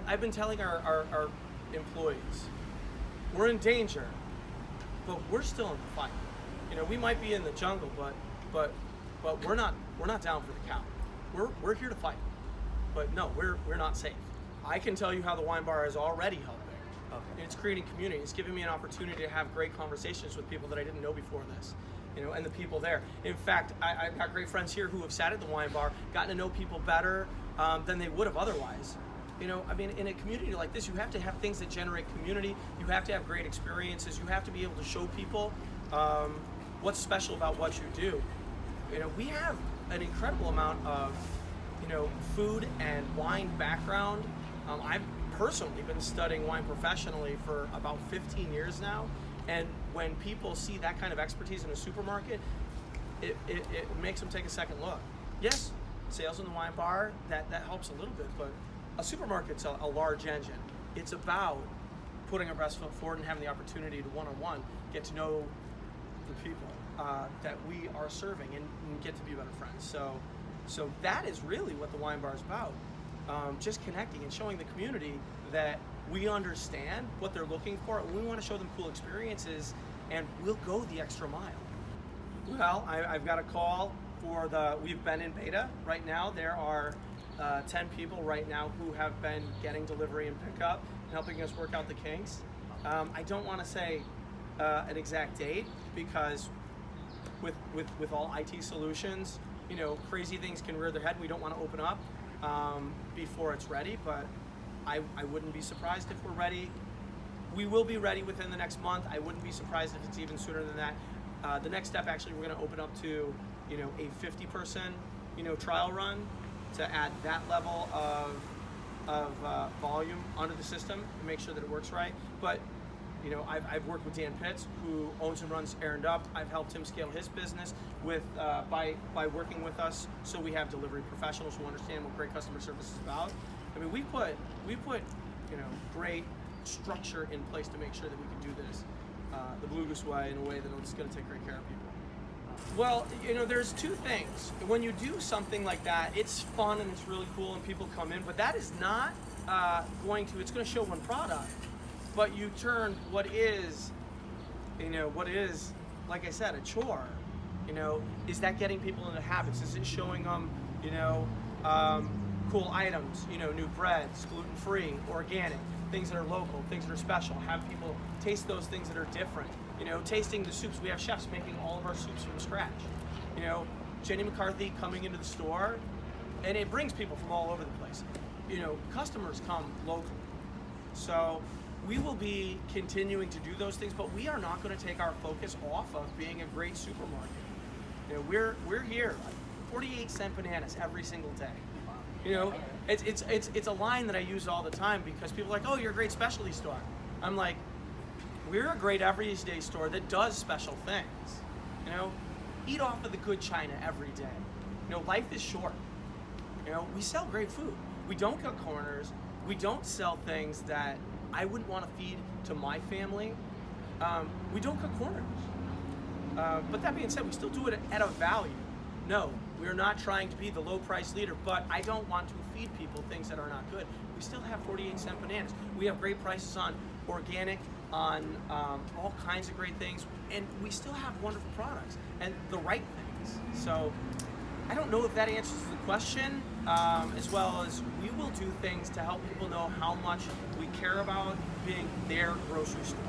I've been telling our employees, we're in danger, but we're still in the fight. We might be in the jungle, but we're not down for the count. We're here to fight, but no, we're not safe. I can tell you how the wine bar is already helping. Okay. It's creating community. It's giving me an opportunity to have great conversations with people that I didn't know before this, and the people there. In fact, I've got great friends here who have sat at the wine bar, gotten to know people better than they would have otherwise. In a community like this, you have to have things that generate community. You have to have great experiences. You have to be able to show people what's special about what you do. We have an incredible amount of, food and wine background. I've personally been studying wine professionally for about 15 years now, and when people see that kind of expertise in a supermarket, it makes them take a second look. Yes, sales in the wine bar, that helps a little bit, but a supermarket's a large engine. It's about putting our best foot forward and having the opportunity to one-on-one get to know the people that we are serving and get to be better friends. So that is really what the wine bar is about. Just connecting and showing the community that we understand what they're looking for, and we want to show them cool experiences, and we'll go the extra mile. Well, I've got a call we've been in beta right now. There are 10 people right now who have been getting delivery and pickup and helping us work out the kinks. I don't want to say an exact date because with all IT solutions, crazy things can rear their head. We don't want to open up before it's ready, but I wouldn't be surprised if we're ready. We will be ready within the next month. I wouldn't be surprised if it's even sooner than that. The next step, actually, we're going to open up to a 50-person trial run to add that level of volume onto the system and make sure that it works right. But I've worked with Dan Pitts, who owns and runs Errand Up. I've helped him scale his business by working with us, so we have delivery professionals who understand what great customer service is about. We put great structure in place to make sure that we can do this the Blue Goose way, in a way that it's going to take great care of people. Well, there's two things. When you do something like that, it's fun and it's really cool and people come in, but that is not it's going to show one product. But you turn what is, like I said, a chore. Is that getting people into habits? Is it showing them, cool items, new breads, gluten-free, organic, things that are local, things that are special. Have people taste those things that are different. Tasting the soups. We have chefs making all of our soups from scratch. Jenny McCarthy coming into the store, and it brings people from all over the place. Customers come locally. So we will be continuing to do those things, but we are not going to take our focus off of being a great supermarket. We're here, 48-cent bananas every single day. It's a line that I use all the time because people are like, oh, you're a great specialty store. I'm like, we're a great everyday store that does special things. Eat off of the good china every day. Life is short. We sell great food. We don't cut corners. We don't sell things that I wouldn't want to feed to my family. We don't cut corners. But that being said, we still do it at a value. No, we're not trying to be the low price leader, but I don't want to feed people things that are not good. We still have 48-cent bananas. We have great prices on organic, on all kinds of great things, and we still have wonderful products and the right things. So I don't know if that answers the question, as well as we will do things to help people know how much we care about being their grocery store.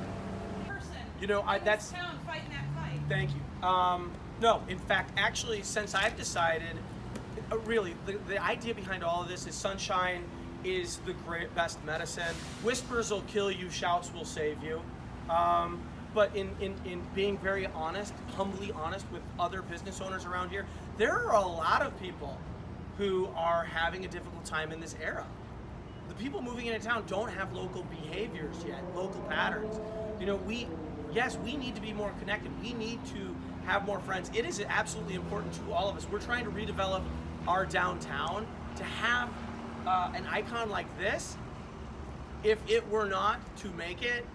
That's town fighting that fight. Thank you. No, in fact, actually, since I've decided, really, the idea behind all of this is sunshine is the best medicine. Whispers will kill you, shouts will save you. But in being very honest, humbly honest with other business owners around here, there are a lot of people who are having a difficult time in this era. The people moving into town don't have local behaviors yet, local patterns. We need to be more connected. We need to have more friends. It is absolutely important to all of us. We're trying to redevelop our downtown to have an icon like this. If it were not to make it,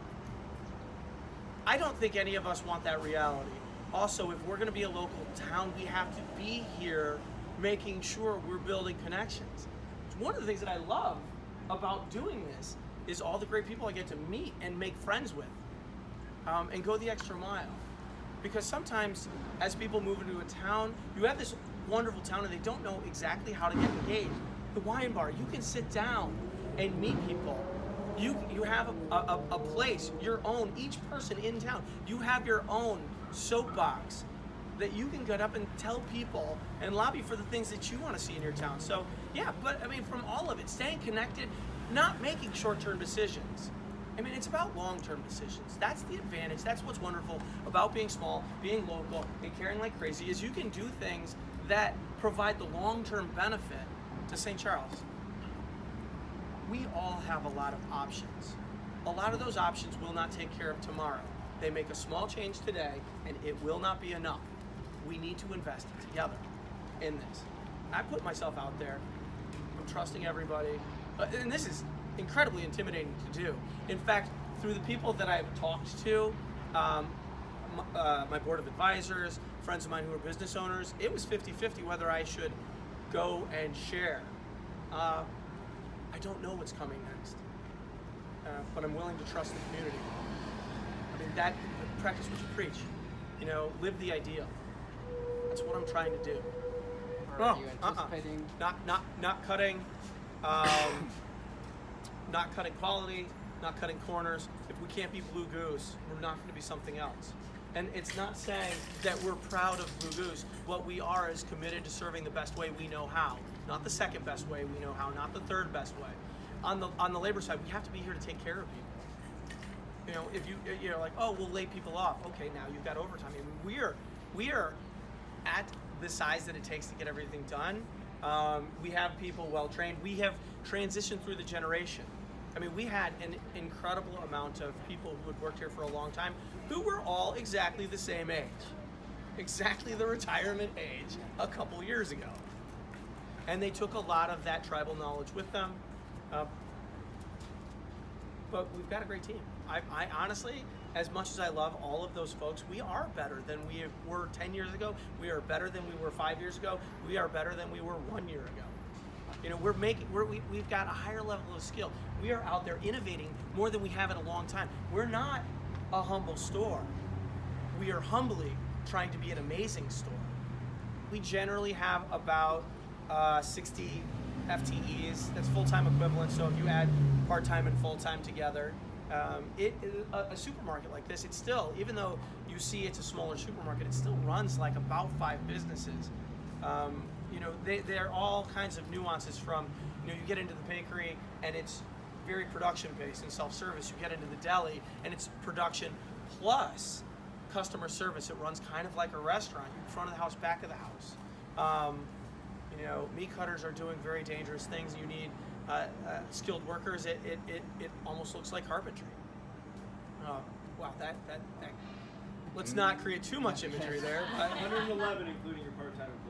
I don't think any of us want that reality. Also, if we're going to be a local town, we have to be here making sure we're building connections. It's one of the things that I love about doing this is all the great people I get to meet and make friends with, and go the extra mile. Because sometimes, as people move into a town, you have this wonderful town and they don't know exactly how to get engaged. The wine bar, you can sit down and meet people. You have a place, your own, each person in town. You have your own soapbox that you can get up and tell people and lobby for the things that you want to see in your town. So yeah, but I mean, from all of it, staying connected, not making short-term decisions. I mean, it's about long-term decisions. That's the advantage. That's what's wonderful about being small, being local, and caring like crazy, is you can do things that provide the long-term benefit to St. Charles. We all have a lot of options. A lot of those options will not take care of tomorrow. They make a small change today, and it will not be enough. We need to invest together in this. I put myself out there. I'm trusting everybody. And this is incredibly intimidating to do. In fact, through the people that I've talked to, my board of advisors, friends of mine who are business owners, it was 50-50 whether I should go and share. I don't know what's coming next, but I'm willing to trust the community. I mean, that practice what you preach. You know, live the ideal. That's what I'm trying to do. Are you anticipating? Not cutting, not cutting quality, not cutting corners. If we can't be Blue Goose, we're not going to be something else. And it's not saying that we're proud of Blue Goose. What we are is committed to serving the best way we know how. Not the second best way we know how, not the third best way. On the labor side, we have to be here to take care of people. You know, if you're like, oh, we'll lay people off. Okay, now you've got overtime. I mean, we are at the size that it takes to get everything done. We have people well trained. We have transitioned through the generation. I mean, we had an incredible amount of people who had worked here for a long time who were all exactly the same age. Exactly the retirement age a couple years ago. And they took a lot of that tribal knowledge with them. But we've got a great team. I honestly, as much as I love all of those folks, we are better than we were 10 years ago. We are better than we were 5 years ago. We are better than we were 1 year ago. You know, we've got a higher level of skill. We are out there innovating more than we have in a long time. We're not a humble store. We are humbly trying to be an amazing store. We generally have about 60 FTEs. That's full-time equivalent. So if you add part-time and full-time together, a supermarket like this, it's still, even though you see it's a smaller supermarket, it still runs like about 5 businesses. You know, they're all kinds of nuances from, you know, you get into the bakery and it's very production based and self-service. You get into the deli and it's production plus customer service. It runs kind of like a restaurant, front of the house, back of the house. You know, meat cutters are doing very dangerous things. You need skilled workers. It almost looks like carpentry. Wow, that let's not create too much imagery there. 111 including your part-time employees.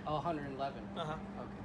Oh, 111. Uh-huh. Okay.